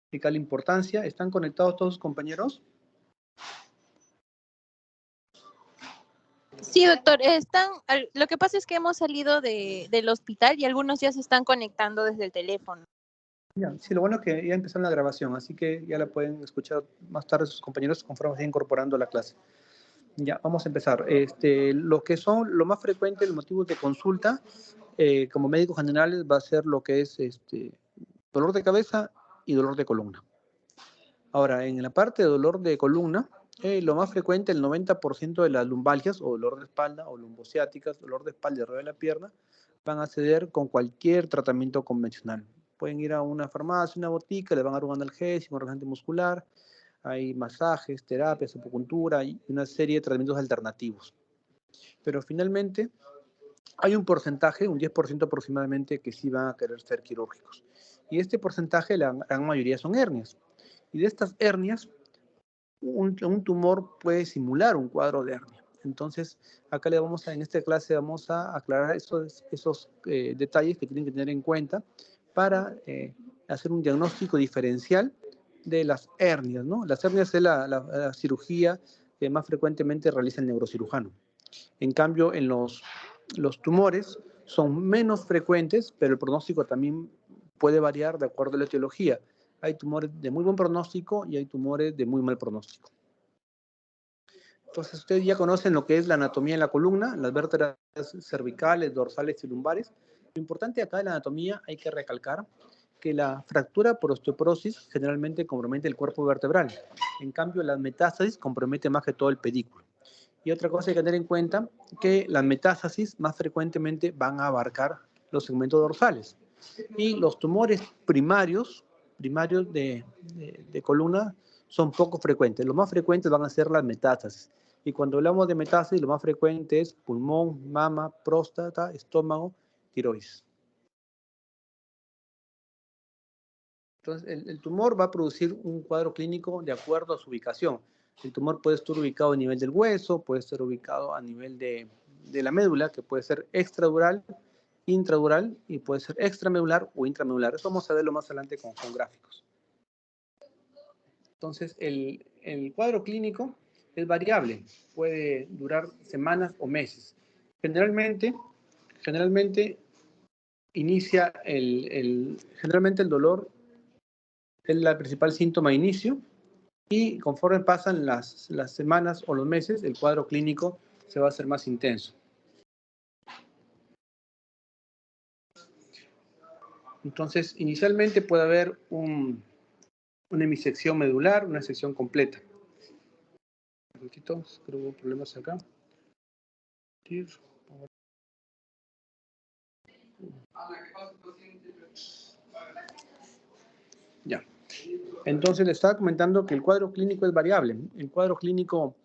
explicar la importancia. ¿Están conectados todos sus compañeros? Sí, doctor, lo que pasa es que hemos salido del hospital y algunos ya se están conectando desde el teléfono. Ya, sí, lo bueno es que ya empezaron la grabación, así que ya la pueden escuchar más tarde sus compañeros conforme vayan incorporando la clase. Ya, vamos a empezar. Lo que son lo más frecuente, los motivos de consulta, como médicos generales, va a ser lo que es dolor de cabeza y dolor de columna. Ahora, en la parte de dolor de columna, lo más frecuente, el 90% de las lumbalgias o dolor de espalda o lumbociáticas, dolor de espalda y alrededor de la pierna, van a ceder con cualquier tratamiento convencional. Pueden ir a una farmacia, una botica, le van a dar un analgésico, un relajante muscular, hay masajes, terapias, acupuntura y una serie de tratamientos alternativos. Pero finalmente hay un porcentaje, un 10% aproximadamente, que sí van a querer ser quirúrgicos. Y este porcentaje, la gran mayoría son hernias. Y de estas hernias, un tumor puede simular un cuadro de hernia. Entonces, acá en esta clase vamos a aclarar esos detalles que tienen que tener en cuenta para hacer un diagnóstico diferencial de las hernias, ¿no? Las hernias es la cirugía que más frecuentemente realiza el neurocirujano. En cambio, en los tumores son menos frecuentes, pero el pronóstico también puede variar de acuerdo a la etiología. Hay tumores de muy buen pronóstico y hay tumores de muy mal pronóstico. Entonces, ustedes ya conocen lo que es la anatomía en la columna, las vértebras cervicales, dorsales y lumbares. Lo importante acá de la anatomía, hay que recalcar que la fractura por osteoporosis generalmente compromete el cuerpo vertebral. En cambio, la metástasis compromete más que todo el pedículo. Y otra cosa hay que tener en cuenta, que las metástasis más frecuentemente van a abarcar los segmentos dorsales. Y los tumores primarios de columna son poco frecuentes. Los más frecuentes van a ser las metástasis. Y cuando hablamos de metástasis, lo más frecuente es pulmón, mama, próstata, estómago, tiroides. Entonces, el tumor va a producir un cuadro clínico de acuerdo a su ubicación. El tumor puede estar ubicado a nivel del hueso, puede estar ubicado a nivel de la médula, que puede ser extradural, intradural, y puede ser extramedular o intramedular. Eso vamos a verlo más adelante con gráficos. Entonces, el cuadro clínico es variable, puede durar semanas o meses. Generalmente inicia generalmente el dolor es el principal síntoma de inicio, y conforme pasan las semanas o los meses, el cuadro clínico se va a hacer más intenso. Entonces, inicialmente puede haber una hemisección medular, una sección completa. Un momentito, creo que hubo problemas acá. Ya. Entonces, le estaba comentando que el cuadro clínico es variable. El cuadro clínico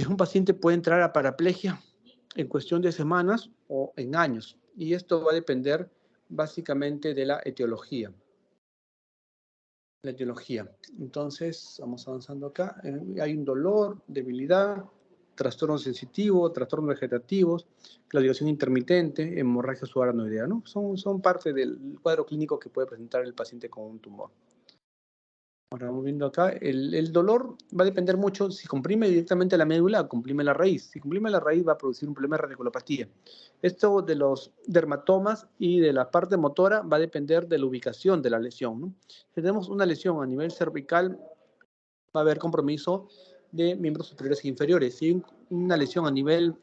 un paciente puede entrar a paraplegia en cuestión de semanas o en años. Y esto va a depender básicamente de la etiología. Entonces, vamos avanzando acá. Hay un dolor, debilidad, trastorno sensitivo, trastornos vegetativos, claudicación intermitente, hemorragia subaranoidea, ¿no? Son parte del cuadro clínico que puede presentar el paciente con un tumor. Ahora vamos viendo acá, el dolor va a depender mucho si comprime directamente la médula o comprime la raíz. Si comprime la raíz va a producir un problema de radiculopatía. Esto de los dermatomas y de la parte motora va a depender de la ubicación de la lesión, ¿no? Si tenemos una lesión a nivel cervical, va a haber compromiso de miembros superiores e inferiores. Si hay una lesión a nivel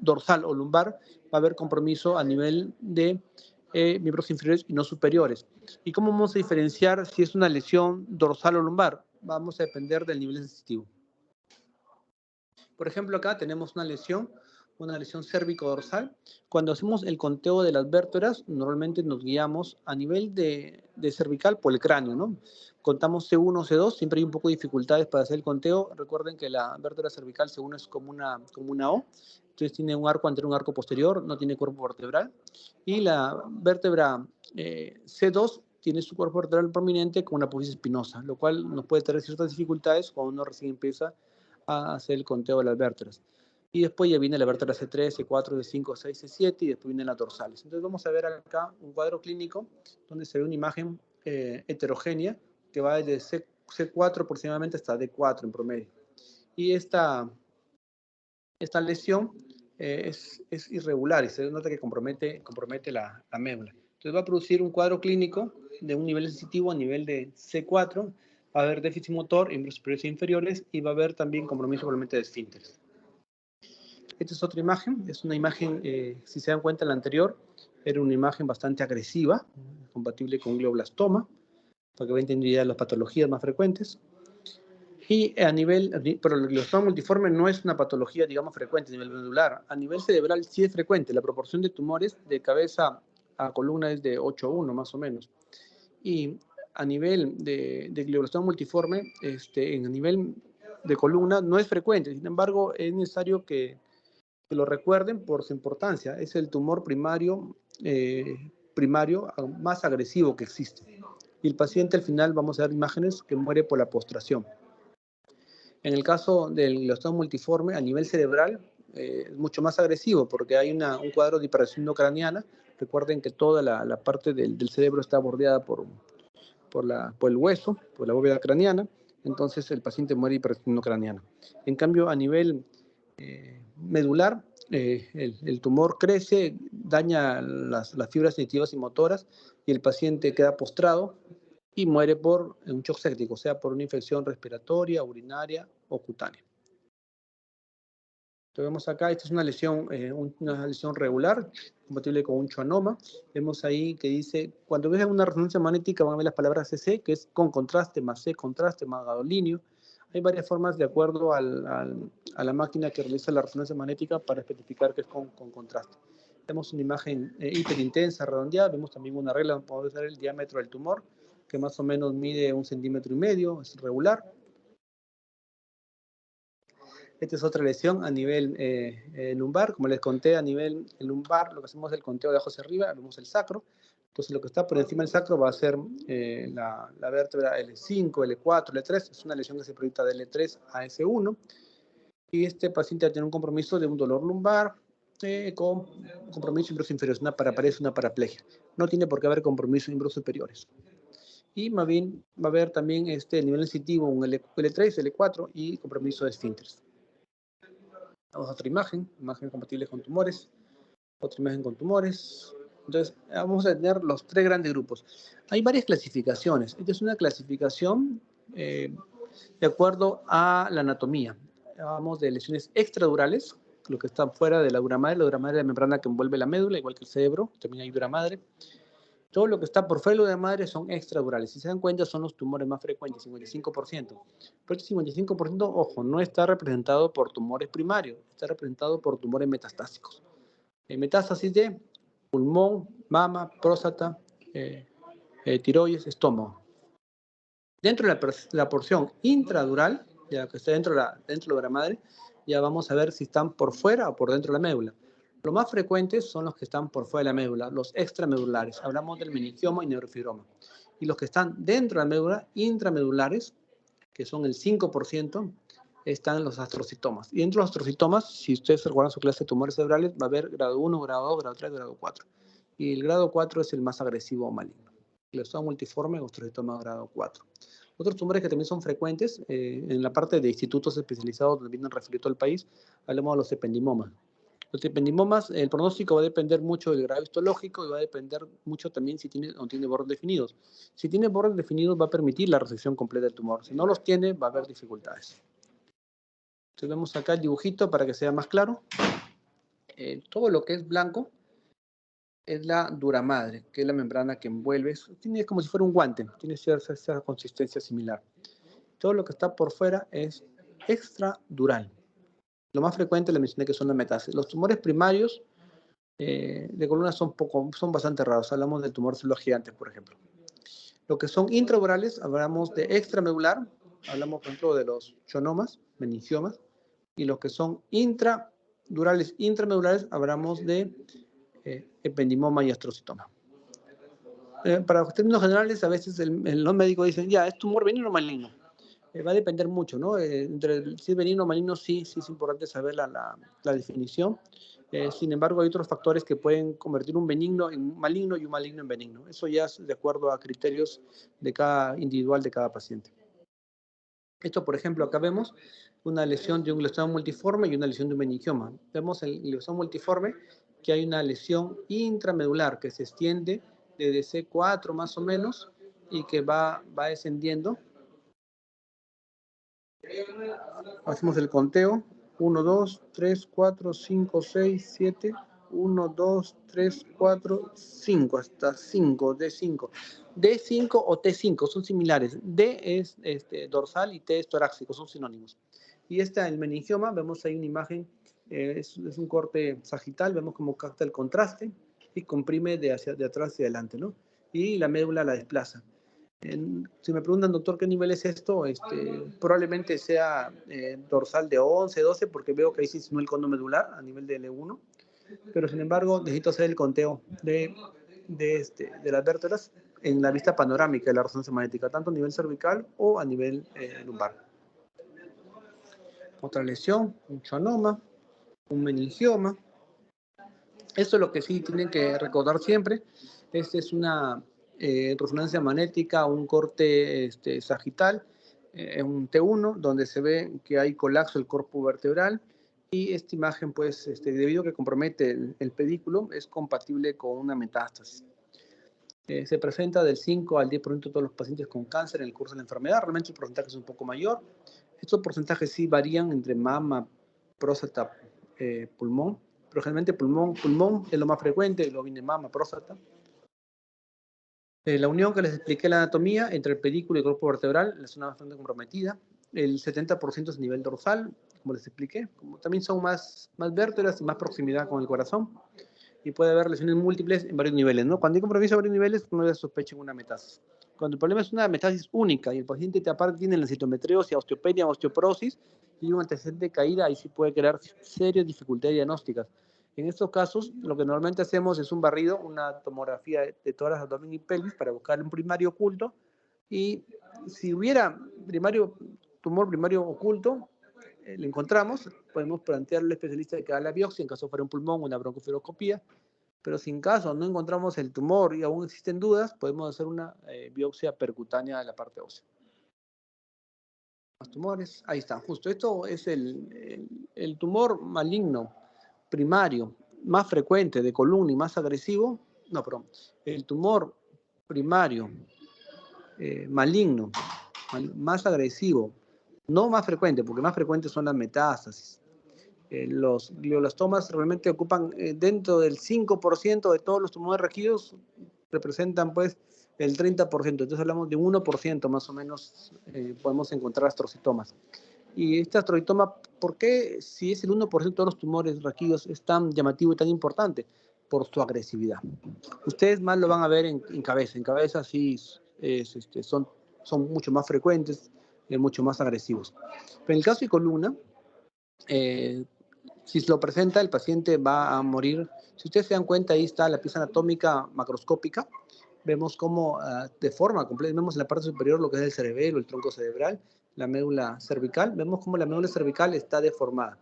dorsal o lumbar, va a haber compromiso a nivel de miembros inferiores y no superiores. ¿Y cómo vamos a diferenciar si es una lesión dorsal o lumbar? Vamos a depender del nivel sensitivo. Por ejemplo, acá tenemos una lesión cérvico-dorsal. Cuando hacemos el conteo de las vértebras, normalmente nos guiamos a nivel de cervical por el cráneo, ¿no? Contamos C1, C2, siempre hay un poco de dificultades para hacer el conteo. Recuerden que la vértebra cervical C1 es como una O, entonces tiene un arco anterior, un arco posterior, no tiene cuerpo vertebral. Y la vértebra C2 tiene su cuerpo vertebral prominente con una apófisis espinosa, lo cual nos puede traer ciertas dificultades cuando uno recién empieza a hacer el conteo de las vértebras. Y después ya viene la vértebra C3, C4, C5, C6, C7 y después vienen las dorsales. Entonces vamos a ver acá un cuadro clínico donde se ve una imagen heterogénea que va desde C4 aproximadamente hasta D4 en promedio. Y esta lesión es irregular y se nota que compromete la médula. Entonces va a producir un cuadro clínico de un nivel sensitivo a nivel de C4, va a haber déficit motor en los superiores e inferiores y va a haber también compromiso probablemente de esfínteres. Esta es otra imagen, es una imagen, si se dan cuenta la anterior, era una imagen bastante agresiva, compatible con glioblastoma, para que vean entendido ya las patologías más frecuentes. Y pero el glioblastoma multiforme no es una patología, digamos, frecuente a nivel medular. A nivel cerebral sí es frecuente. La proporción de tumores de cabeza a columna es de 8:1, más o menos. Y a nivel de glioblastoma multiforme, a nivel de columna no es frecuente. Sin embargo, es necesario que lo recuerden por su importancia. Es el tumor primario más agresivo que existe. Y el paciente al final, vamos a ver imágenes, que muere por la postración. En el caso del glioblastoma multiforme, a nivel cerebral, es mucho más agresivo porque hay un cuadro de hiperacción craneana. Recuerden que toda la parte del cerebro está bordeada por el hueso, por la bóveda craneana. Entonces el paciente muere de hiperacción craneana. En cambio, a nivel medular, el tumor crece, daña las fibras sensitivas y motoras y el paciente queda postrado y muere por un shock séptico, o sea, por una infección respiratoria, urinaria o cutánea. Entonces vemos acá, esta es una lesión regular, compatible con un schwannoma. Vemos ahí que dice, cuando vean una resonancia magnética van a ver las palabras CC, que es con contraste, más C contraste, más gadolíneo. Hay varias formas de acuerdo a la máquina que realiza la resonancia magnética para especificar que es con contraste. Vemos una imagen hiperintensa, redondeada. Vemos también una regla donde podemos ver el diámetro del tumor, que más o menos mide 1,5 centímetros, es irregular. Esta es otra lesión a nivel lumbar. Como les conté, a nivel lumbar, lo que hacemos es el conteo de abajo hacia arriba, vemos el sacro. Entonces, lo que está por encima del sacro va a ser la vértebra L5, L4, L3. Es una lesión que se proyecta de L3 a S1. Y este paciente va a tener un compromiso de un dolor lumbar con compromiso de miembros inferiores, una paraparesia, una paraplegia. No tiene por qué haber compromiso de miembros superiores. Y más bien va a haber también nivel sensitivo, un L3, L4 y compromiso de esfínteres. Vamos a otra imagen compatible con tumores, otra imagen con tumores. Entonces, vamos a tener los tres grandes grupos. Hay varias clasificaciones. Esta es una clasificación de acuerdo a la anatomía. Hablamos de lesiones extradurales, lo que está fuera de la dura madre. La dura madre es la membrana que envuelve la médula, igual que el cerebro, también hay dura madre. Todo lo que está por fuera de la dura madre son extradurales. Si se dan cuenta, son los tumores más frecuentes, 55%. Pero este 55%, ojo, no está representado por tumores primarios, está representado por tumores metastásicos. Metástasis de pulmón, mama, próstata, tiroides, estómago. Dentro de la porción intradural, ya que está dentro de la madre, ya vamos a ver si están por fuera o por dentro de la médula. Los más frecuentes son los que están por fuera de la médula, los extramedulares. Hablamos del meningioma y neurofibroma. Y los que están dentro de la médula, intramedulares, que son el 5%, están los astrocitomas. Y dentro de los astrocitomas, si ustedes recuerdan su clase de tumores cerebrales, va a haber grado 1, grado 2, grado 3, grado 4. Y el grado 4 es el más agresivo o maligno. Glioblastoma multiforme o astrocitoma grado 4. Otros tumores que también son frecuentes, en la parte de institutos especializados donde vienen referidos al país, hablamos de los ependimomas. Los ependimomas, el pronóstico va a depender mucho del grado histológico y va a depender mucho también si tiene o no tiene bordes definidos. Si tiene bordes definidos va a permitir la resección completa del tumor. Si no los tiene, va a haber dificultades. Entonces vemos acá el dibujito para que sea más claro. Todo lo que es blanco es la dura madre, que es la membrana que envuelve. Tiene como si fuera un guante, tiene esa consistencia similar. Todo lo que está por fuera es extradural. Lo más frecuente le mencioné que son las metástasis. Los tumores primarios de columna son bastante raros. Hablamos del tumor células gigantes, por ejemplo. Lo que son intradurales, hablamos de extramedular, hablamos, por ejemplo, de los schwannomas, meningiomas, y los que son intradurales, intramedulares, hablamos de ependimoma y astrocitoma. Para términos generales, a veces los médicos dicen, ya, es tumor benigno o maligno. Va a depender mucho, ¿no? Si es benigno o maligno, sí es importante saber la definición. Sin embargo, hay otros factores que pueden convertir un benigno en maligno y un maligno en benigno. Eso ya es de acuerdo a criterios de cada individual, de cada paciente. Esto, por ejemplo, acá vemos una lesión de un glioblastoma multiforme y una lesión de un meningioma. Vemos en el glioblastoma multiforme que hay una lesión intramedular que se extiende desde C4 más o menos y que va descendiendo. Hacemos el conteo. 1, 2, 3, 4, 5, 6, 7. 1, 2, 3, 4, 5. Hasta 5, D5. D5 o T5 son similares. D es dorsal y T es torácico, son sinónimos. Y el meningioma, vemos ahí una imagen, es un corte sagital, vemos cómo capta el contraste y comprime de atrás hacia adelante, ¿no? Y la médula la desplaza. Si me preguntan, doctor, ¿qué nivel es esto? Probablemente sea dorsal de 11, 12, porque veo que ahí se insinúa el cono medular a nivel de L1, pero sin embargo necesito hacer el conteo de las vértebras en la vista panorámica de la resonancia magnética, tanto a nivel cervical o a nivel lumbar. Otra lesión, un schwannoma, un meningioma. Esto es lo que sí tienen que recordar siempre. Es una resonancia magnética, un corte sagital, un T1, donde se ve que hay colapso del cuerpo vertebral. Y esta imagen, pues, debido a que compromete el pedículo, es compatible con una metástasis. Se presenta del 5 al 10% de todos los pacientes con cáncer en el curso de la enfermedad. Realmente el porcentaje es un poco mayor. Estos porcentajes sí varían entre mama, próstata, pulmón, pero generalmente pulmón es lo más frecuente, luego viene mama, próstata. La unión que les expliqué, la anatomía entre el pedículo y el cuerpo vertebral, la zona bastante comprometida. El 70% es a nivel dorsal, como les expliqué. Como también son más vértebras y más proximidad con el corazón. Y puede haber lesiones múltiples en varios niveles, ¿no? Cuando hay compromiso a varios niveles, uno debe sospechar una metástasis. Cuando el problema es una metástasis única y el paciente aparte tiene la citometriosis, osteopenia, osteoporosis y un antecedente de caída, ahí sí puede crear serias dificultades diagnósticas. En estos casos, lo que normalmente hacemos es un barrido, una tomografía de tórax, abdomen y pelvis para buscar un primario oculto. Y si hubiera tumor primario oculto, lo encontramos, podemos plantearle al especialista que haga la biopsia en caso fuera un pulmón o una broncofibroscopía, pero si en caso no encontramos el tumor y aún existen dudas, podemos hacer una biopsia percutánea de la parte ósea. Los tumores, ahí está, justo esto es el tumor maligno primario más frecuente de columna y más agresivo, no, perdón, el tumor primario maligno más agresivo, no más frecuente, porque más frecuentes son las metástasis. Los glioblastomas realmente ocupan dentro del 5% de todos los tumores requeridos, representan pues el 30%, entonces hablamos de un 1% más o menos podemos encontrar astrocitomas. Y este astrocitoma, ¿por qué si es el 1% de todos los tumores requeridos es tan llamativo y tan importante? Por su agresividad. Ustedes más lo van a ver en cabeza sí son mucho más frecuentes, mucho más agresivos. Pero en el caso de columna, si se lo presenta, el paciente va a morir. Si ustedes se dan cuenta, ahí está la pieza anatómica macroscópica. Vemos cómo deforma completamente. Vemos en la parte superior lo que es el cerebelo, el tronco cerebral, la médula cervical. Vemos cómo la médula cervical está deformada.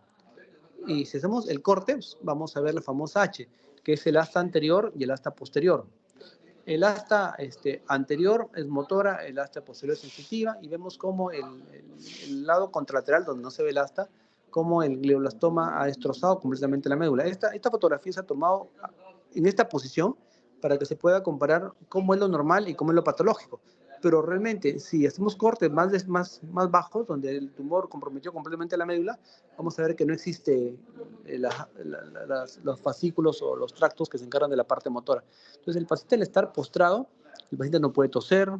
Y si hacemos el corte, vamos a ver la famosa H, que es el asta anterior y el asta posterior. El asta anterior es motora, el asta posterior es sensitiva, y vemos cómo el lado contralateral, donde no se ve el asta, cómo el glioblastoma ha destrozado completamente la médula. Esta fotografía se ha tomado en esta posición para que se pueda comparar cómo es lo normal y cómo es lo patológico. Pero realmente, si hacemos cortes más bajos, donde el tumor comprometió completamente la médula, vamos a ver que no existe los fascículos o los tractos que se encargan de la parte motora. Entonces, el paciente al estar postrado, el paciente no puede toser,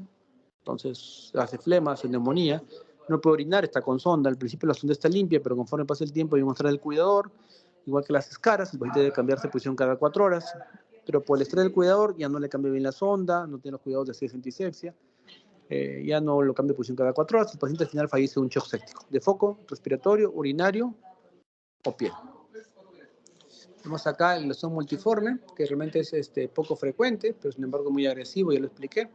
entonces hace flema, hace neumonía, no puede orinar, está con sonda. Al principio la sonda está limpia, pero conforme pasa el tiempo hay que mostrar el cuidador, igual que las escaras, el paciente debe cambiarse de posición cada 4 horas, pero por el estrés del cuidador ya no le cambia bien la sonda, no tiene los cuidados de asfixia antisepsia, ya no lo cambia de posición cada 4 horas, el paciente al final fallece de un shock séptico, de foco, respiratorio, urinario o piel. Vemos acá el glosoma multiforme, que realmente es poco frecuente, pero sin embargo muy agresivo, ya lo expliqué.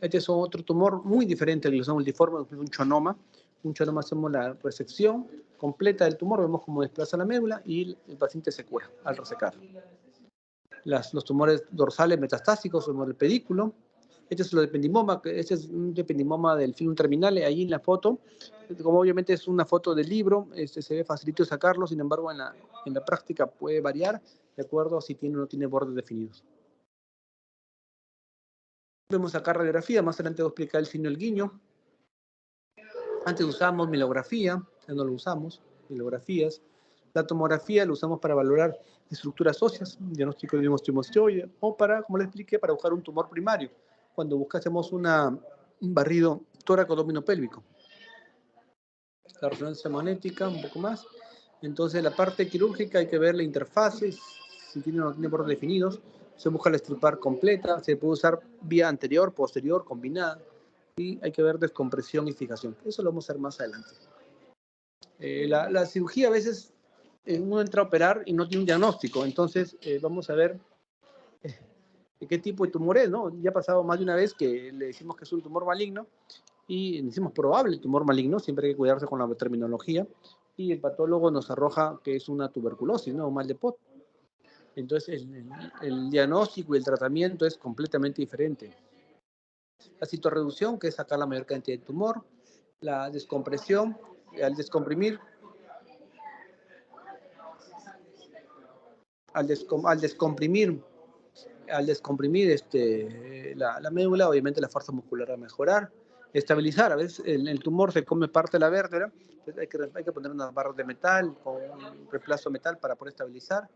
Este es otro tumor muy diferente al glioblastoma multiforme, un chonoma. Un chonoma hacemos la resección completa del tumor, vemos cómo desplaza la médula y el paciente se cura al resecar. Los tumores dorsales metastásicos, como el pedículo. Este es el ependimoma, este es un ependimoma del filum terminale, ahí en la foto. Como obviamente es una foto del libro, se ve facilito sacarlo, sin embargo en la práctica puede variar de acuerdo a si tiene o no tiene bordes definidos. Vemos acá radiografía, más adelante voy a explicar el signo del guiño. Antes usábamos mielografía, ya no lo usamos, mielografías. La tomografía la usamos para valorar estructuras óseas, diagnóstico de osteomosteoide, o para, como les expliqué, para buscar un tumor primario, cuando buscásemos un barrido tóraco-abdominopélvico. La resonancia magnética, un poco más. Entonces, la parte quirúrgica hay que ver la interfase, si tiene o no tiene bordes definidos. Se busca la estripar completa, se puede usar vía anterior, posterior, combinada. Y hay que ver descompresión y fijación. Eso lo vamos a hacer más adelante. La cirugía a veces uno entra a operar y no tiene un diagnóstico. Entonces, vamos a ver qué tipo de tumor es, ¿no? Ya ha pasado más de una vez que le decimos que es un tumor maligno y decimos probable tumor maligno, siempre hay que cuidarse con la terminología, y el patólogo nos arroja que es una tuberculosis, ¿no? Un mal de Pot. Entonces, el diagnóstico y el tratamiento es completamente diferente. La citorreducción, que es sacar la mayor cantidad de tumor, la descompresión, al descomprimir, la médula, obviamente la fuerza muscular va a mejorar, estabilizar, a veces el tumor se come parte de la vértebra, entonces hay que poner unas barras de metal con un reemplazo de metal para poder estabilizar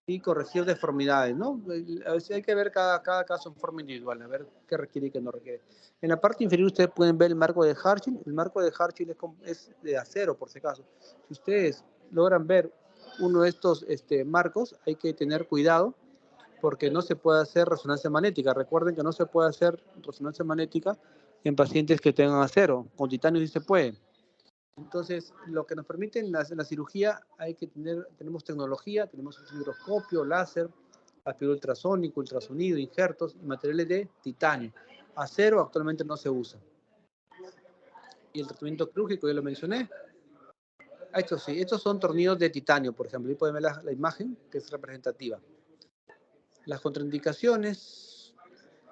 y corregir deformidades, ¿no? A veces hay que ver cada caso en forma individual, a ver qué requiere y qué no requiere. En la parte inferior ustedes pueden ver el marco de Harshil. El marco de Harshil es de acero, por si acaso. Si ustedes logran ver uno de estos marcos, hay que tener cuidado porque no se puede hacer resonancia magnética. Recuerden que no se puede hacer resonancia magnética en pacientes que tengan acero. Con titanio sí se puede. Entonces, lo que nos permite en la cirugía, tenemos tecnología, tenemos un microscopio, láser, aspirado ultrasónico, ultrasonido, injertos y materiales de titanio. Acero actualmente no se usa. Y el tratamiento quirúrgico, ya lo mencioné. Estos sí, estos son tornillos de titanio, por ejemplo. Ahí pueden ver la imagen, que es representativa. Las contraindicaciones.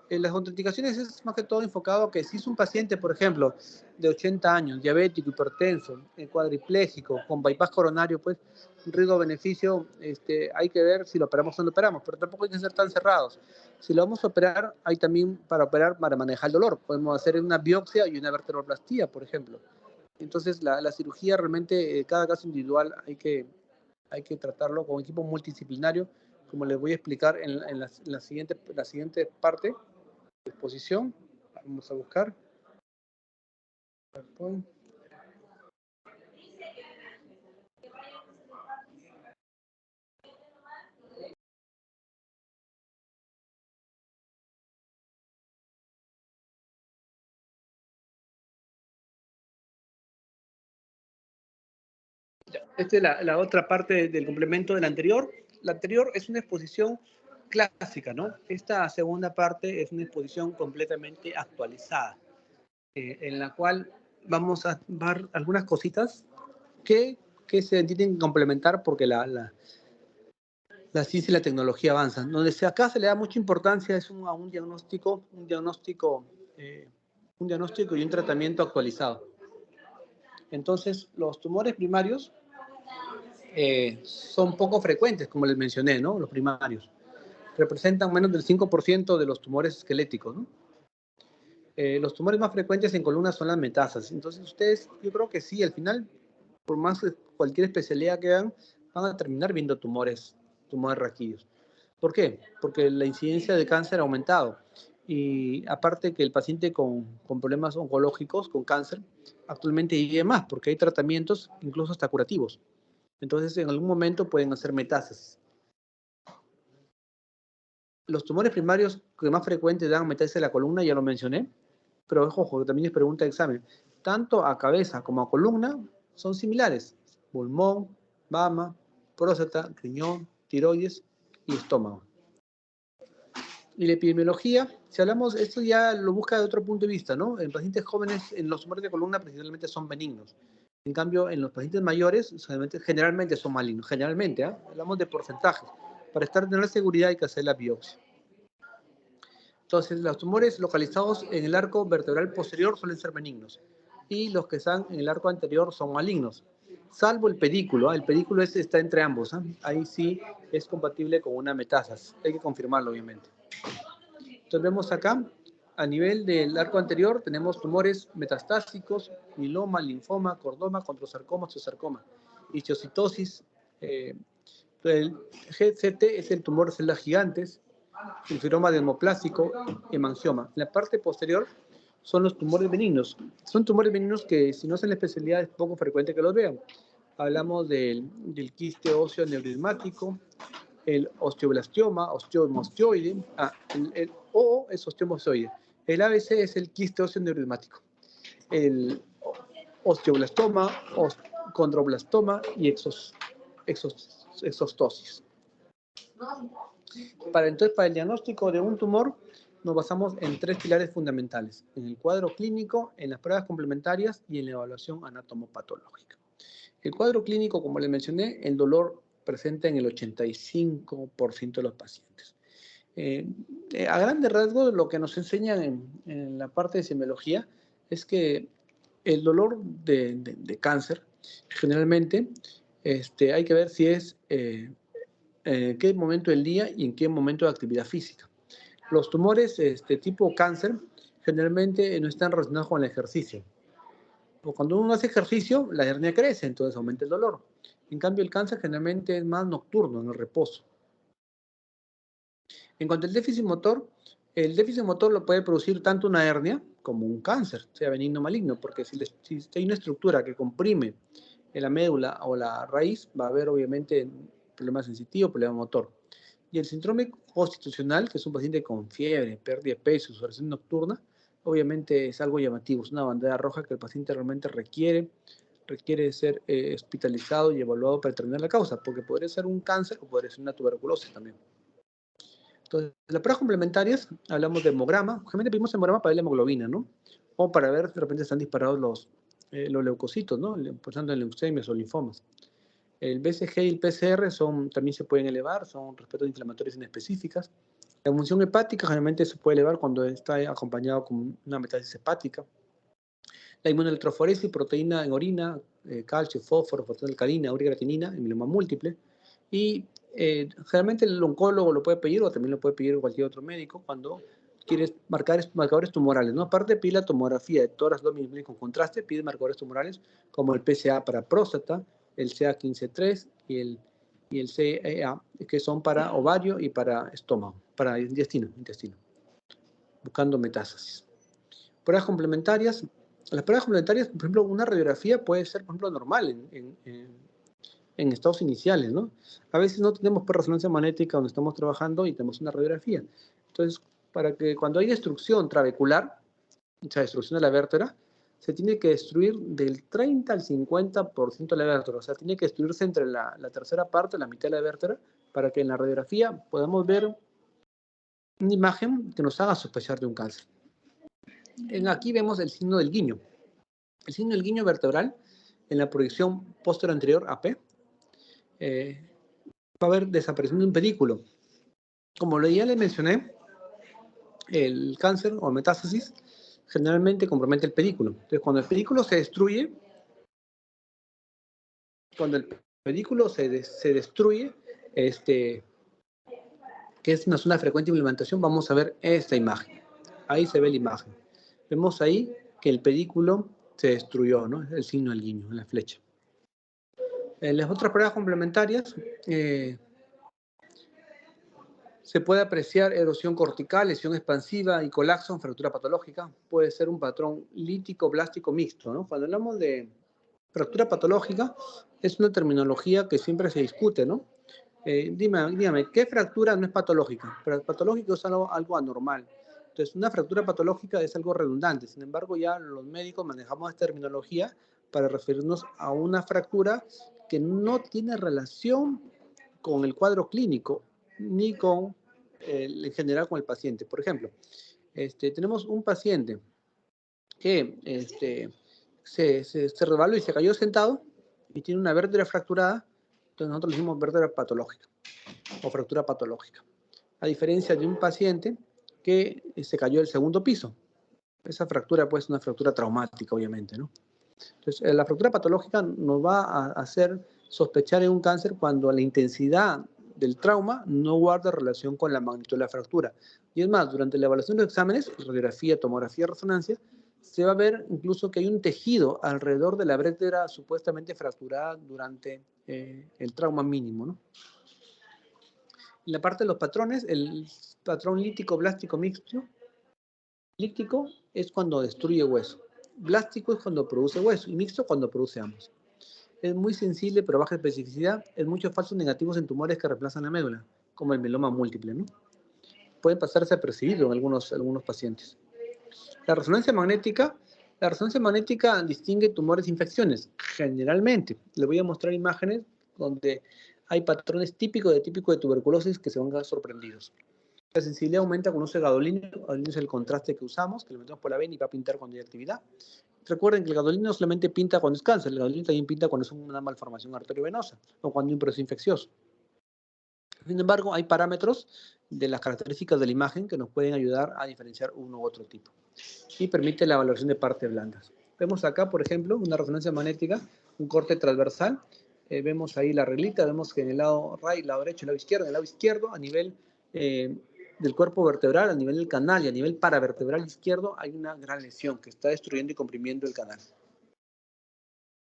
Las contraindicaciones es más que todo enfocado a que si es un paciente, por ejemplo, de 80 años, diabético, hipertenso, cuadripléjico, con bypass coronario, pues un riesgo-beneficio, hay que ver si lo operamos o no lo operamos, pero tampoco hay que ser tan cerrados. Si lo vamos a operar, hay también para operar, para manejar el dolor. Podemos hacer una biopsia y una vertebroplastía, por ejemplo. Entonces, la cirugía realmente, cada caso individual, hay que tratarlo con un equipo multidisciplinario, como les voy a explicar en la siguiente parte. Exposición, vamos a buscar. Esta es la otra parte del complemento del anterior. La anterior es una exposición clásica, ¿no? Esta segunda parte es una exposición completamente actualizada, en la cual vamos a ver algunas cositas que se tienen que complementar porque la ciencia y la tecnología avanzan. Donde acá se le da mucha importancia es a un diagnóstico y un tratamiento actualizado. Entonces, los tumores primarios son poco frecuentes, como les mencioné, ¿no? Los primarios. Representan menos del 5% de los tumores esqueléticos, ¿no? Los tumores más frecuentes en columna son las metástasis. Entonces, ustedes, yo creo que sí, al final, por más cualquier especialidad que hagan, van a terminar viendo tumores raquídeos. ¿Por qué? Porque la incidencia de cáncer ha aumentado. Y aparte que el paciente con problemas oncológicos, con cáncer, actualmente vive más, porque hay tratamientos incluso hasta curativos. Entonces, en algún momento pueden hacer metástasis. Los tumores primarios que más frecuentes dan metástasis a la columna, ya lo mencioné, pero ojo, también es pregunta de examen. Tanto a cabeza como a columna son similares. Pulmón, mama, próstata, riñón, tiroides y estómago. Y la epidemiología, si hablamos, esto ya lo busca de otro punto de vista, ¿no? En pacientes jóvenes, en los tumores de columna principalmente son benignos. En cambio, en los pacientes mayores, generalmente son malignos. Generalmente, ¿eh? Hablamos de porcentajes. Para tener la seguridad hay que hacer la biopsia. Entonces, los tumores localizados en el arco vertebral posterior suelen ser benignos. Y los que están en el arco anterior son malignos. Salvo el pedículo. El pedículo está entre ambos. Ahí sí es compatible con una metástasis. Hay que confirmarlo, obviamente. Entonces vemos acá, a nivel del arco anterior, tenemos tumores metastásicos, mieloma, linfoma, cordoma, controsarcoma, osteosarcoma, histiocytosis. El GCT es el tumor de células gigantes, el fibroma dermoplásico, hemangioma. En la parte posterior son los tumores benignos. Son tumores benignos que, si no hacen la especialidad, es poco frecuente que los vean. Hablamos del quiste óseo neurismático, el osteoblastioma, osteomostioide, el O es osteomostoide, el ABC es el quiste óseo neurismático, el osteoblastoma, condroblastoma y exostosis. Entonces, para el diagnóstico de un tumor, nos basamos en 3 pilares fundamentales: en el cuadro clínico, en las pruebas complementarias y en la evaluación anatomopatológica. El cuadro clínico, como les mencioné, el dolor presente en el 85% de los pacientes. A grandes rasgos, lo que nos enseñan en la parte de semiología es que el dolor de cáncer, generalmente, hay que ver si es en qué momento del día y en qué momento de actividad física. Los tumores tipo cáncer generalmente no están relacionados con el ejercicio. O cuando uno hace ejercicio, la hernia crece, entonces aumenta el dolor. En cambio, el cáncer generalmente es más nocturno, en el reposo. En cuanto al déficit motor, el déficit motor lo puede producir tanto una hernia como un cáncer, sea benigno o maligno, porque si hay una estructura que comprime en la médula o la raíz, va a haber obviamente problema sensitivo, problema motor. Y el síndrome constitucional, que es un paciente con fiebre, pérdida de peso, sudoración nocturna, obviamente es algo llamativo, es una bandera roja que el paciente realmente requiere ser hospitalizado y evaluado para determinar la causa, porque podría ser un cáncer o podría ser una tuberculosis también. Entonces, las pruebas complementarias, hablamos de hemograma. Generalmente pedimos hemograma para ver la hemoglobina, ¿no? O para ver si de repente están disparados los leucocitos, ¿no? Por tanto, en leucemias o linfomas. El BCG y el PCR también se pueden elevar, son respuestas inflamatorias inespecíficas. La función hepática generalmente se puede elevar cuando está acompañado con una metástasis hepática. La inmunoelectroforesis, proteína en orina, calcio, fósforo, fosfato alcalina, urigratinina, en mieloma múltiple. Y generalmente el oncólogo lo puede pedir, o también lo puede pedir cualquier otro médico, cuando quieres marcadores tumorales, ¿no? Aparte pide la tomografía de tórax abdominal con contraste, pide marcadores tumorales como el PSA para próstata, el CA15-3 y el CEA, que son para ovario y para estómago, para intestino, buscando metástasis. Pruebas complementarias. Las pruebas complementarias, por ejemplo, una radiografía puede ser, por ejemplo, normal en estados iniciales, ¿no? A veces no tenemos resonancia magnética donde estamos trabajando y tenemos una radiografía. Entonces, para que cuando hay destrucción trabecular, o sea, destrucción de la vértebra, se tiene que destruir del 30 al 50% de la vértebra. O sea, tiene que destruirse entre la tercera parte, la mitad de la vértebra, para que en la radiografía podamos ver una imagen que nos haga sospechar de un cáncer. Aquí vemos el signo del guiño. El signo del guiño vertebral, en la proyección posterior anterior, AP, va a haber desaparición de un pedículo. Como ya le mencioné, el cáncer o metástasis generalmente compromete el pedículo. Entonces, cuando el pedículo se destruye, que es una zona de frecuente implementación, vamos a ver esta imagen. Ahí se ve la imagen. Vemos ahí que el pedículo se destruyó, ¿no? Es el signo del guiño, la flecha. Las otras pruebas complementarias, se puede apreciar erosión cortical, lesión expansiva y colapso en fractura patológica. Puede ser un patrón lítico-blástico mixto, ¿no? Cuando hablamos de fractura patológica, es una terminología que siempre se discute, ¿no? Dígame, ¿qué fractura no es patológica? Pero patológico es algo anormal. Entonces, una fractura patológica es algo redundante. Sin embargo, ya los médicos manejamos esta terminología para referirnos a una fractura que no tiene relación con el cuadro clínico, ni con en general con el paciente. Por ejemplo, tenemos un paciente que se resbaló y se cayó sentado y tiene una vértebra fracturada, entonces nosotros le decimos vértebra patológica o fractura patológica. A diferencia de un paciente que se cayó del segundo piso. Esa fractura puede ser una fractura traumática, obviamente, ¿no? Entonces, la fractura patológica nos va a hacer sospechar en un cáncer cuando la intensidad del trauma no guarda relación con la magnitud de la fractura. Y es más, durante la evaluación de los exámenes, radiografía, tomografía, resonancia, se va a ver incluso que hay un tejido alrededor de la vértebra supuestamente fracturada durante el trauma mínimo, ¿no? En la parte de los patrones, el patrón lítico-blástico mixto. Lítico es cuando destruye hueso. Blástico es cuando produce hueso. Y mixto cuando produce ambos. Es muy sensible pero baja especificidad. Es muchos falsos negativos en tumores que reemplazan la médula, como el mieloma múltiple, ¿no? Pueden pasarse apercibido en algunos pacientes. La resonancia magnética distingue tumores e infecciones, generalmente. Le voy a mostrar imágenes donde hay patrones típicos de tuberculosis que se van a quedar sorprendidos. La sensibilidad aumenta con uso de gadolínio. Gadolínio es el contraste que usamos, que le metemos por la vena y va a pintar cuando hay actividad. Recuerden que el gadolínio no solamente pinta cuando es cáncer, el gadolínio también pinta cuando es una malformación arteriovenosa o cuando hay un proceso infeccioso. Sin embargo, hay parámetros de las características de la imagen que nos pueden ayudar a diferenciar uno u otro tipo y permite la valoración de partes blandas. Vemos acá, por ejemplo, una resonancia magnética, un corte transversal. Vemos ahí la reglita, vemos que en el lado derecho y el lado izquierdo, en el lado izquierdo, a nivel del cuerpo vertebral, a nivel del canal y a nivel paravertebral izquierdo, hay una gran lesión que está destruyendo y comprimiendo el canal.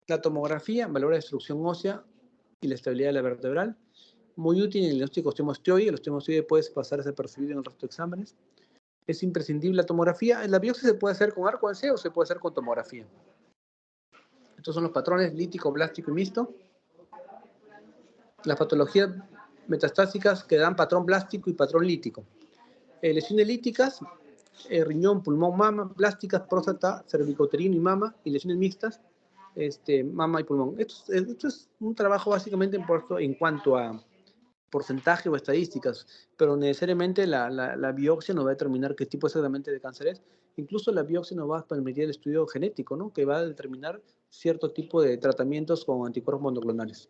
La tomografía valora la destrucción ósea y la estabilidad de la vertebral. Muy útil en el diagnóstico osteomostoide. El osteomostoide puede pasar desapercibido en el resto de exámenes. Es imprescindible la tomografía. La biopsia se puede hacer con arco en C o se puede hacer con tomografía. Estos son los patrones lítico, blástico y mixto. Las patologías metastásicas que dan patrón blástico y patrón lítico. Lesiones líticas, riñón, pulmón, mama, plásticas, próstata, cervicouterino y mama, y lesiones mixtas, mama y pulmón. Esto es un trabajo básicamente en cuanto a porcentaje o estadísticas, pero necesariamente la biopsia nos va a determinar qué tipo exactamente de cáncer es. Incluso la biopsia nos va a permitir el estudio genético, ¿no? Que va a determinar cierto tipo de tratamientos con anticuerpos monoclonales.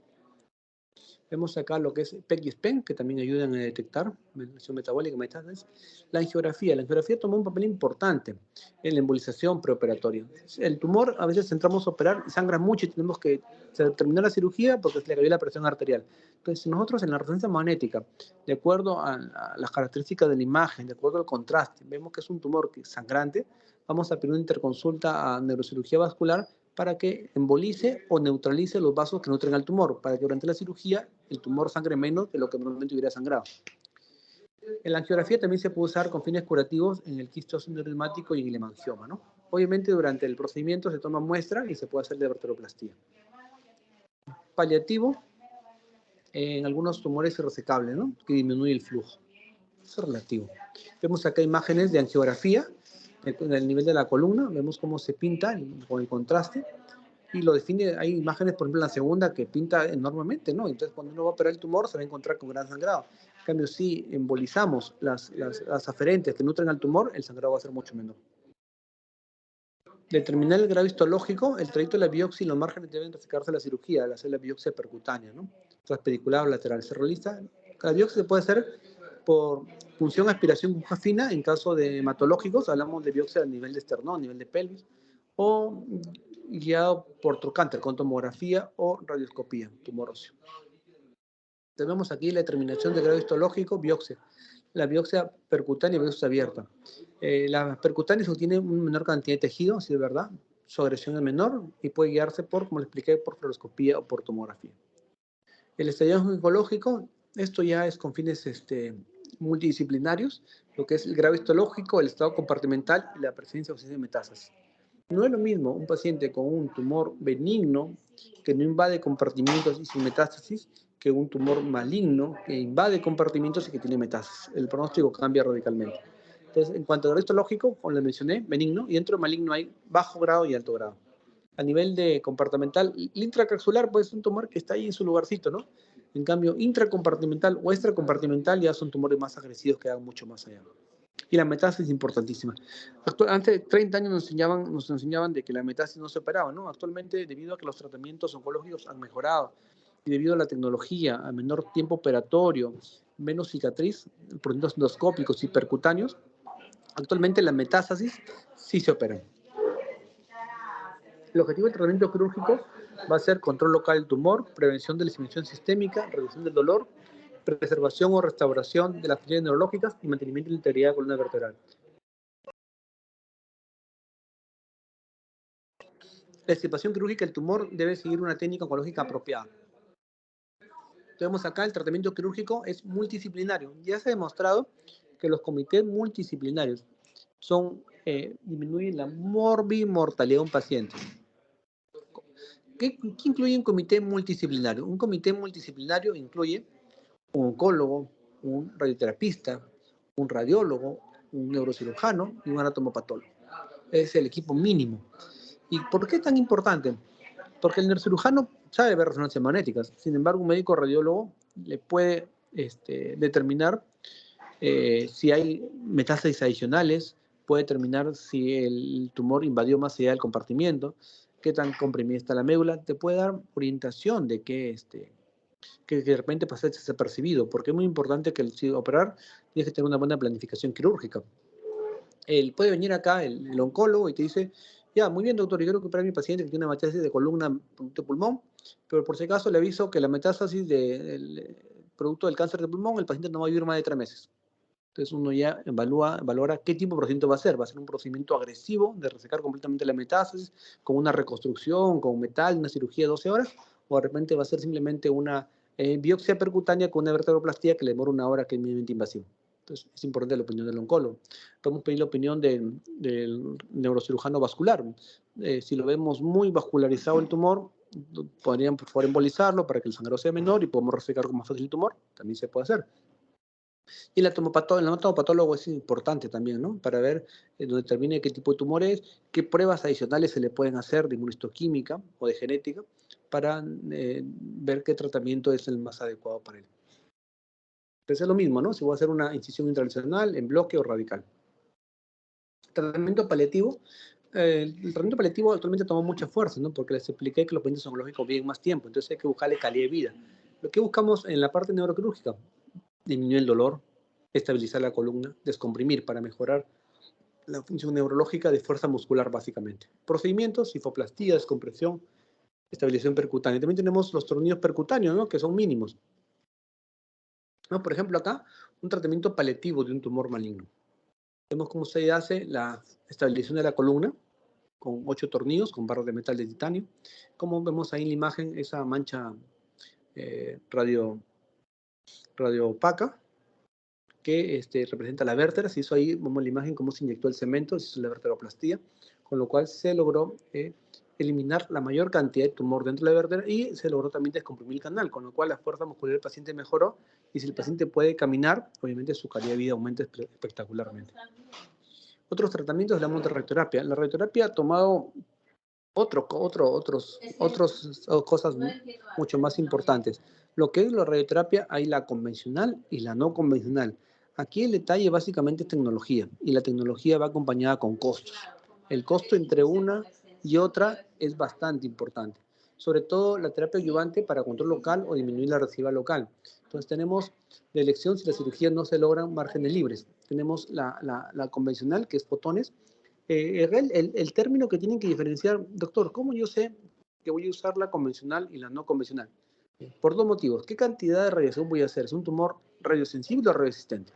Vemos acá lo que es PEC y SPEN, que también ayudan a detectar lesión metabólica, metástasis. La angiografía toma un papel importante en la embolización preoperatoria. El tumor, a veces entramos a operar, sangra mucho y tenemos que terminar la cirugía porque se le cayó la presión arterial. Entonces, nosotros en la resonancia magnética, de acuerdo a las características de la imagen, de acuerdo al contraste, vemos que es un tumor sangrante, vamos a pedir una interconsulta a neurocirugía vascular para que embolice o neutralice los vasos que nutren al tumor, para que durante la cirugía el tumor sangre menos de lo que normalmente hubiera sangrado. En la angiografía también se puede usar con fines curativos en el quistosoma reumático y en el hemangioma, ¿no? Obviamente durante el procedimiento se toma muestra y se puede hacer de arteroplastía. Paliativo en algunos tumores irresecables, ¿no? Que disminuye el flujo. Eso es relativo. Vemos acá imágenes de angiografía en el nivel de la columna, vemos cómo se pinta con el contraste y lo define. Hay imágenes, por ejemplo, en la segunda que pinta enormemente, ¿no? Entonces, cuando uno va a operar el tumor, se va a encontrar con gran sangrado. En cambio, si embolizamos las aferentes que nutren al tumor, el sangrado va a ser mucho menor. Determinar el grado histológico, el trayecto de la biopsia y los márgenes deben resecarse la cirugía al hacer la biopsia percutánea, ¿no? Transpedicular o lateral. Se realiza, la biopsia se puede hacer por punción, aspiración con aguja fina en caso de hematológicos, hablamos de biopsia a nivel de esternón, a nivel de pelvis, o guiado por trocánter con tomografía o radioscopía, tumor óseo. Tenemos aquí la determinación de grado histológico, biopsia. La biopsia percutánea y biopsia abierta. La percutánea tiene una menor cantidad de tejido, si es verdad, su agresión es menor y puede guiarse por, como les expliqué, por fluoroscopía o por tomografía. El estadio oncológico, esto ya es con fines multidisciplinarios, lo que es el grado histológico, el estado compartimental y la presencia o ausencia de metástasis. No es lo mismo un paciente con un tumor benigno que no invade compartimientos y sin metástasis que un tumor maligno que invade compartimientos y que tiene metástasis. El pronóstico cambia radicalmente. Entonces, en cuanto al histológico, como le mencioné, benigno, y dentro de maligno hay bajo grado y alto grado. A nivel de compartimental, el intracapsular pues, es un tumor que está ahí en su lugarcito, ¿no? En cambio, intracompartimental o extracompartimental ya son tumores más agresivos que van mucho más allá. Y la metástasis es importantísima. Antes de 30 años nos enseñaban de que la metástasis no se operaba, ¿no? Actualmente, debido a que los tratamientos oncológicos han mejorado y debido a la tecnología, a menor tiempo operatorio, menos cicatriz, procedimientos endoscópicos y percutáneos, actualmente la metástasis sí se opera. El objetivo del tratamiento quirúrgico va a ser control local del tumor, prevención de la diseminación sistémica, reducción del dolor, preservación o restauración de las funciones neurológicas y mantenimiento de la integridad de la columna vertebral. La extirpación quirúrgica del tumor debe seguir una técnica oncológica apropiada. Vemos acá el tratamiento quirúrgico es multidisciplinario. Ya se ha demostrado que los comités multidisciplinarios disminuyen la morbimortalidad de un paciente. ¿Qué incluye un comité multidisciplinario? Un comité multidisciplinario incluye un oncólogo, un radioterapista, un radiólogo, un neurocirujano y un anatomopatólogo. Es el equipo mínimo. ¿Y por qué es tan importante? Porque el neurocirujano sabe ver resonancias magnéticas. Sin embargo, un médico radiólogo le puede determinar si hay metástasis adicionales, puede determinar si el tumor invadió más allá del compartimiento, qué tan comprimida está la médula, te puede dar orientación de que de repente pasa desapercibido, porque es muy importante que si operar tienes que tener una buena planificación quirúrgica. Puede venir acá el oncólogo y te dice, ya, muy bien, doctor, yo quiero operar a mi paciente que tiene una metástasis de columna de pulmón, pero por si acaso le aviso que la metástasis producto del cáncer de pulmón, el paciente no va a vivir más de 3 meses. Entonces uno ya valora qué tipo de procedimiento va a ser. Va a ser un procedimiento agresivo de resecar completamente la metástasis, con una reconstrucción, con metal, una cirugía de 12 horas, o de repente va a ser simplemente una biopsia percutánea con una vertebroplastía que le demora 1 hora, que es mínimamente invasivo. Entonces es importante la opinión del oncólogo. Podemos pedir la opinión del neurocirujano vascular. Si lo vemos muy vascularizado el tumor, podrían por favor embolizarlo para que el sangrado sea menor y podemos resecar con más fácil el tumor. También se puede hacer. Y el anatomopatólogo es importante también, ¿no? Para ver, donde determine qué tipo de tumor es, qué pruebas adicionales se le pueden hacer de inmunohistoquímica o de genética para ver qué tratamiento es el más adecuado para él. Entonces es lo mismo, ¿no? Si voy a hacer una incisión intralesional, en bloque o radical. Tratamiento paliativo. El tratamiento paliativo actualmente toma mucha fuerza, ¿no? Porque les expliqué que los pacientes oncológicos viven más tiempo, entonces hay que buscarle calidad de vida. Lo que buscamos en la parte neuroquirúrgica, disminuir el dolor, estabilizar la columna, descomprimir para mejorar la función neurológica de fuerza muscular básicamente. Procedimientos, cifoplastía, descompresión, estabilización percutánea. También tenemos los tornillos percutáneos, ¿no? Que son mínimos. ¿No? Por ejemplo, acá, un tratamiento paliativo de un tumor maligno. Vemos cómo se hace la estabilización de la columna con 8 tornillos, con barras de metal de titanio. Como vemos ahí en la imagen, esa mancha radio opaca, que representa la vértebra. Se hizo ahí, vemos la imagen, cómo se inyectó el cemento, se hizo la vertebroplastía, con lo cual se logró eliminar la mayor cantidad de tumor dentro de la vértebra y se logró también descomprimir el canal, con lo cual la fuerza muscular del paciente mejoró y si el paciente puede caminar, obviamente su calidad de vida aumenta espectacularmente. Otros tratamientos hablamos de radioterapia. La radioterapia ha tomado otras cosas mucho más importantes. Lo que es la radioterapia, hay la convencional y la no convencional. Aquí el detalle básicamente es tecnología, y la tecnología va acompañada con costos. El costo entre una y otra es bastante importante. Sobre todo la terapia adyuvante para control local o disminuir la recidiva local. Entonces tenemos la elección si la cirugía no se logran márgenes libres. Tenemos la convencional, que es fotones. El término que tienen que diferenciar, doctor, ¿cómo yo sé que voy a usar la convencional y la no convencional? Por 2 motivos. ¿Qué cantidad de radiación voy a hacer? ¿Es un tumor radiosensible o radioresistente?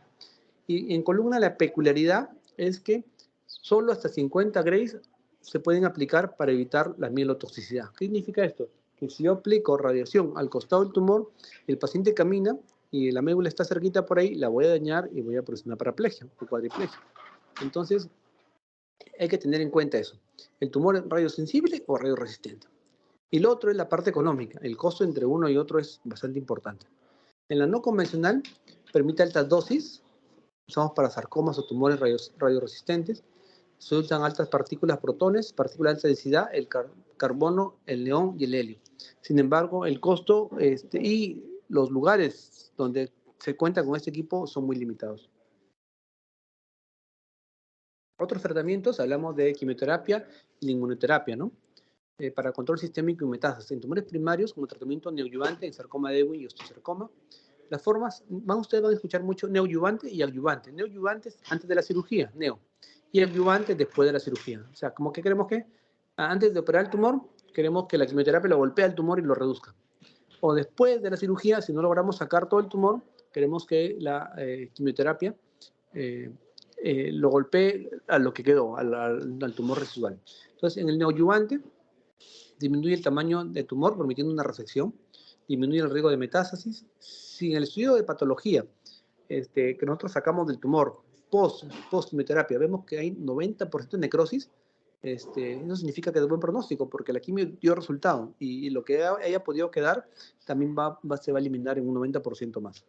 Y en columna la peculiaridad es que solo hasta 50 grays se pueden aplicar para evitar la mielotoxicidad. ¿Qué significa esto? Que si yo aplico radiación al costado del tumor, el paciente camina y la médula está cerquita por ahí, la voy a dañar y voy a producir una paraplegia o cuadriplegia. Entonces, hay que tener en cuenta eso. ¿El tumor es radiosensible o radioresistente? Y lo otro es la parte económica. El costo entre uno y otro es bastante importante. En la no convencional, permite altas dosis. Usamos para sarcomas o tumores radioresistentes. Se usan altas partículas protones, partículas de alta densidad, el carbono, el neón y el helio. Sin embargo, el costo y los lugares donde se cuenta con este equipo son muy limitados. Otros tratamientos, hablamos de quimioterapia y la inmunoterapia, ¿no? Para control sistémico y metástasis en tumores primarios como tratamiento neoadyuvante en sarcoma de Ewing y osteosarcoma. Las formas, ustedes van a escuchar mucho neoadyuvante y adyuvante. Neoadyuvante es antes de la cirugía, neo. Y adyuvante después de la cirugía. O sea, como que queremos que antes de operar el tumor, queremos que la quimioterapia lo golpee al tumor y lo reduzca. O después de la cirugía, si no logramos sacar todo el tumor, queremos que la quimioterapia lo golpee a lo que quedó, al tumor residual. Entonces, en el neoadyuvante, disminuye el tamaño del tumor, permitiendo una resección, disminuye el riesgo de metástasis. Si en el estudio de patología que nosotros sacamos del tumor post-quimioterapia vemos que hay 90% de necrosis, eso significa que es buen pronóstico, porque la quimio dio resultado, y lo que haya podido quedar también se va a eliminar en un 90% más.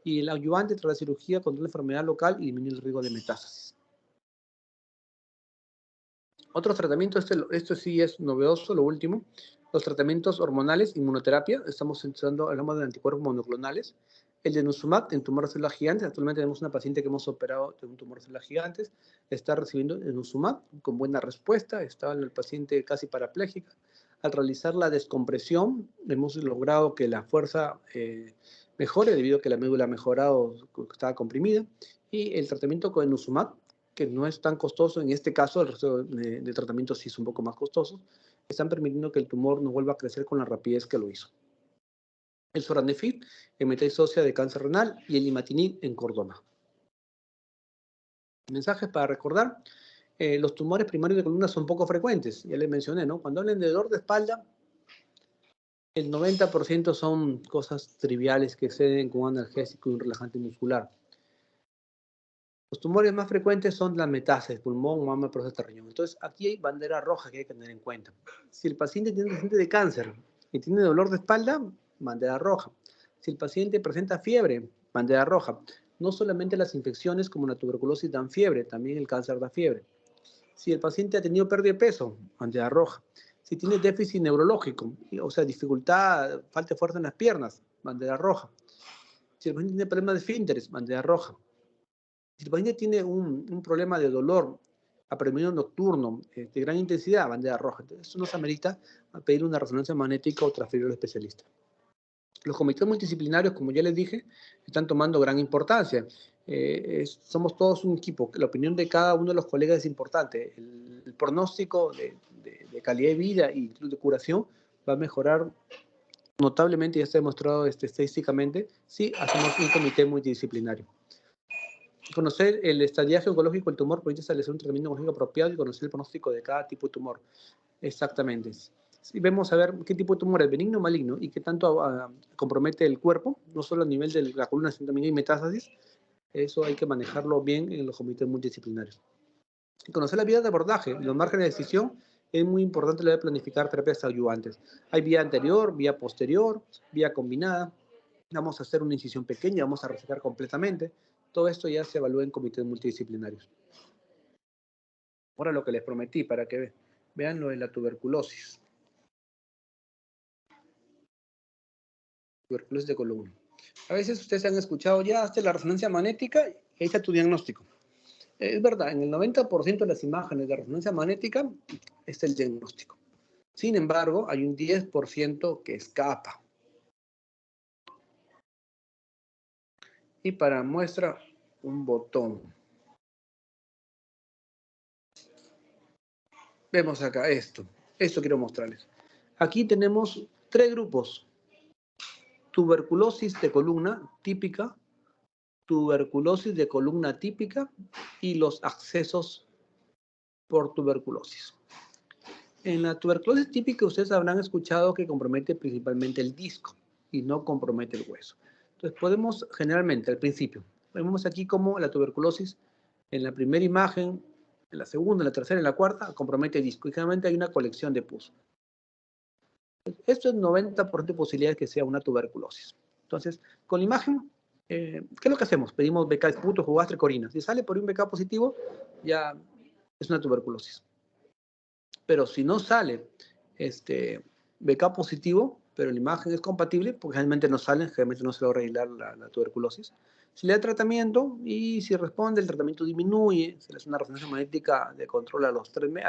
Y el adyuvante tras la cirugía controla la enfermedad local y disminuye el riesgo de metástasis. Otros tratamientos, esto sí es novedoso, lo último, los tratamientos hormonales, inmunoterapia, hablamos de anticuerpos monoclonales, el denosumab en tumor de células gigantes. Actualmente tenemos una paciente que hemos operado de un tumor de células gigantes, está recibiendo denosumab con buena respuesta, estaba en el paciente casi parapléjica. Al realizar la descompresión, hemos logrado que la fuerza mejore debido a que la médula ha mejorado, estaba comprimida, y el tratamiento con denosumab, que no es tan costoso, en este caso el resto de tratamientos sí es un poco más costosos, están permitiendo que el tumor no vuelva a crecer con la rapidez que lo hizo. El sorafenib en metástasis ósea de cáncer renal y el imatinib en cordoma. Mensajes para recordar: los tumores primarios de columna son poco frecuentes, ya les mencioné, ¿no? Cuando hablen de dolor de espalda, el 90% son cosas triviales que exceden con un analgésico y un relajante muscular. Los tumores más frecuentes son las metástasis, pulmón, mama, próstata, riñón. Entonces, aquí hay bandera roja que hay que tener en cuenta. Si el paciente tiene un paciente de cáncer y tiene dolor de espalda, bandera roja. Si el paciente presenta fiebre, bandera roja. No solamente las infecciones como la tuberculosis dan fiebre, también el cáncer da fiebre. Si el paciente ha tenido pérdida de peso, bandera roja. Si tiene déficit neurológico, o sea, dificultad, falta de fuerza en las piernas, bandera roja. Si el paciente tiene problemas de esfínteres, bandera roja. Si el paciente tiene un problema de dolor a predominio nocturno de gran intensidad, bandera roja. Entonces, eso nos amerita a pedir una resonancia magnética o transferirlo al especialista. Los comités multidisciplinarios, como ya les dije, están tomando gran importancia. Somos todos un equipo. La opinión de cada uno de los colegas es importante. El pronóstico de calidad de vida y de curación va a mejorar notablemente, ya está demostrado estadísticamente, si hacemos un comité multidisciplinario. Conocer el estadiaje oncológico del tumor permite establecer un tratamiento oncológico apropiado y conocer el pronóstico de cada tipo de tumor. Exactamente. Si vemos a ver qué tipo de tumor es benigno o maligno y qué tanto compromete el cuerpo, no solo a nivel de la columna, sino también hay metástasis, eso hay que manejarlo bien en los comités multidisciplinarios. Y conocer la vía de abordaje, los márgenes de decisión, es muy importante la de planificar terapias adyuvantes. Hay vía anterior, vía posterior, vía combinada. Vamos a hacer una incisión pequeña, vamos a resecar completamente. Todo esto ya se evalúa en comités multidisciplinarios. Ahora lo que les prometí, para que vean lo de la tuberculosis. Tuberculosis de columna. A veces ustedes han escuchado, ya hazte la resonancia magnética y ahí está tu diagnóstico. Es verdad, en el 90% de las imágenes de resonancia magnética está el diagnóstico. Sin embargo, hay un 10% que escapa. Y para muestra, un botón. Vemos acá esto. Esto quiero mostrarles. Aquí tenemos 3 grupos. Tuberculosis de columna típica, tuberculosis de columna típica y los accesos por tuberculosis. En la tuberculosis típica ustedes habrán escuchado que compromete principalmente el disco y no compromete el hueso. Entonces podemos generalmente al principio, vemos aquí como la tuberculosis en la primera imagen, en la segunda, en la tercera, en la cuarta, compromete el disco y generalmente hay una colección de pus. Esto es 90% de posibilidades que sea una tuberculosis. Entonces, con la imagen, ¿qué es lo que hacemos? Pedimos BK esputo, jugo gástrico, orina. Si sale por un BK positivo, ya es una tuberculosis. Pero si no sale BK positivo, pero la imagen es compatible porque generalmente no salen, generalmente no se logra aislar la tuberculosis. Se le da tratamiento y si responde, el tratamiento disminuye, se le hace una resonancia magnética de control al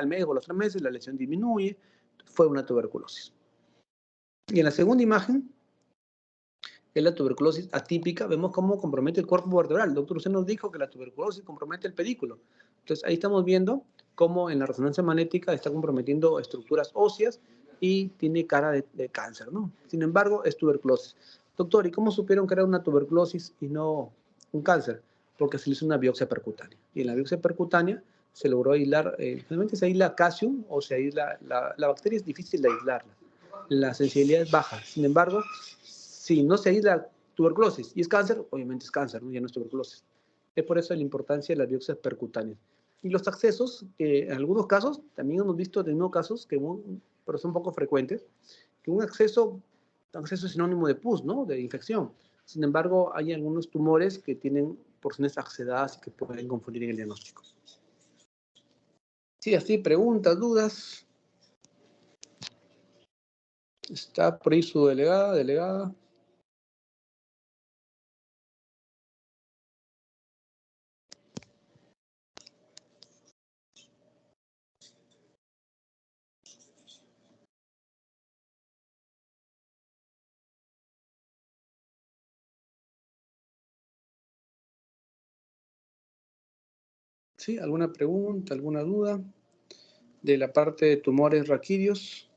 mes o a los 3 meses, la lesión disminuye, fue una tuberculosis. Y en la segunda imagen, es la tuberculosis atípica, vemos cómo compromete el cuerpo vertebral. Doctor, usted nos dijo que la tuberculosis compromete el pedículo. Entonces, ahí estamos viendo cómo en la resonancia magnética está comprometiendo estructuras óseas y tiene cara de cáncer, ¿no? Sin embargo, es tuberculosis. Doctor, ¿y cómo supieron que era una tuberculosis y no un cáncer? Porque se le hizo una biopsia percutánea. Y en la biopsia percutánea se logró aislar, generalmente se aísla calcium o se aísla, la bacteria es difícil de aislarla. La sensibilidad es baja. Sin embargo, si no se aísla tuberculosis y es cáncer, obviamente es cáncer, ¿no? Ya no es tuberculosis. Es por eso la importancia de las biopsias percutáneas. Y los accesos, en algunos casos, también hemos visto de nuevo casos, pero son poco frecuentes, que un acceso es sinónimo de pus, ¿no? De infección. Sin embargo, hay algunos tumores que tienen porciones accedadas y que pueden confundir en el diagnóstico. Sí, así, preguntas, dudas. Está por ahí su delegada. ¿Sí? ¿Alguna pregunta, alguna duda de la parte de tumores raquídeos?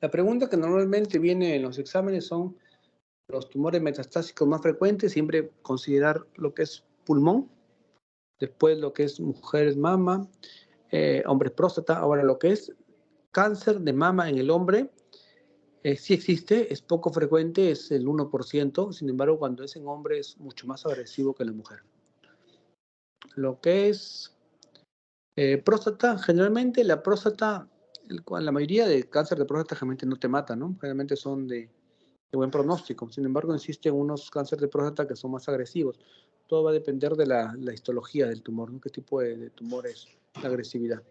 La pregunta que normalmente viene en los exámenes son los tumores metastásicos más frecuentes, siempre considerar lo que es pulmón, después lo que es mujeres mama, hombres próstata. Ahora, lo que es cáncer de mama en el hombre, sí existe, es poco frecuente, es el 1%, sin embargo, cuando es en hombre es mucho más agresivo que en la mujer. Lo que es próstata, generalmente la próstata, la mayoría de cáncer de próstata generalmente no te mata, ¿no? Generalmente son de buen pronóstico. Sin embargo, existen unos cánceres de próstata que son más agresivos. Todo va a depender de la histología del tumor, ¿no? ¿Qué tipo de tumor es la agresividad?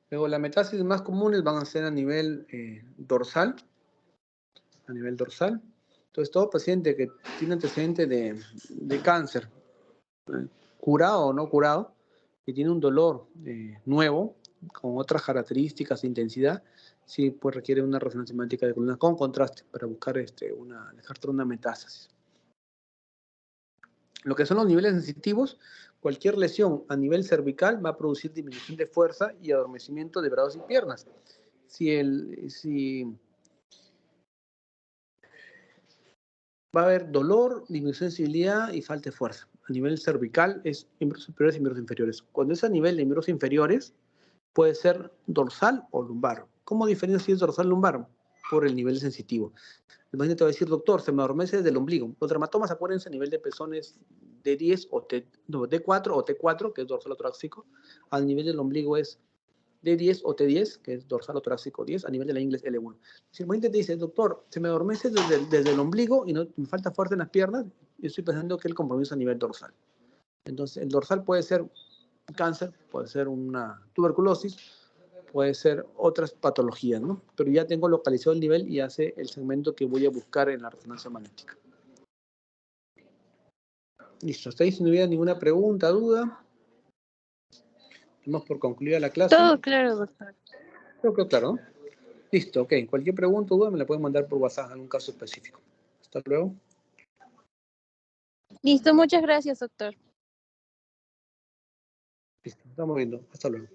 Luego, las metástasis más comunes van a ser a nivel dorsal. A nivel dorsal. Entonces, todo paciente que tiene antecedente de cáncer, curado o no curado, que tiene un dolor nuevo, con otras características de intensidad, sí pues requiere una resonancia magnética de columna con contraste para buscar descartar una metástasis. Lo que son los niveles sensitivos, cualquier lesión a nivel cervical va a producir disminución de fuerza y adormecimiento de brazos y piernas. Si va a haber dolor, disminución de sensibilidad y falta de fuerza. A nivel cervical es miembros superiores y miembros inferiores. Cuando es a nivel de miembros inferiores, puede ser dorsal o lumbar. ¿Cómo diferencia si es dorsal o lumbar? Por el nivel sensitivo. Imagínate, te va a decir, doctor, se me adormece desde el ombligo. Los dermatomas, acuérdense, a nivel de pezones D10 o D4 o T4, que es dorsal o torácico. Al nivel del ombligo es D10 o T10, que es dorsal o torácico 10, a nivel de la ingle es L1. Si el paciente te dice, doctor, se me adormece desde el ombligo y no, me falta fuerza en las piernas, yo estoy pensando que el compromiso es a nivel dorsal. Entonces, el dorsal puede ser cáncer, puede ser una tuberculosis, puede ser otras patologías, ¿no? Pero ya tengo localizado el nivel y hace el segmento que voy a buscar en la resonancia magnética. Listo, ¿hasta ahí si no hubiera ninguna pregunta, duda? Damos por concluida la clase. Todo claro, doctor. Creo que claro, ¿no? Listo, ok. Cualquier pregunta o duda me la pueden mandar por WhatsApp en algún caso específico. Hasta luego. Listo, muchas gracias, doctor. Listo, estamos viendo. Hasta luego.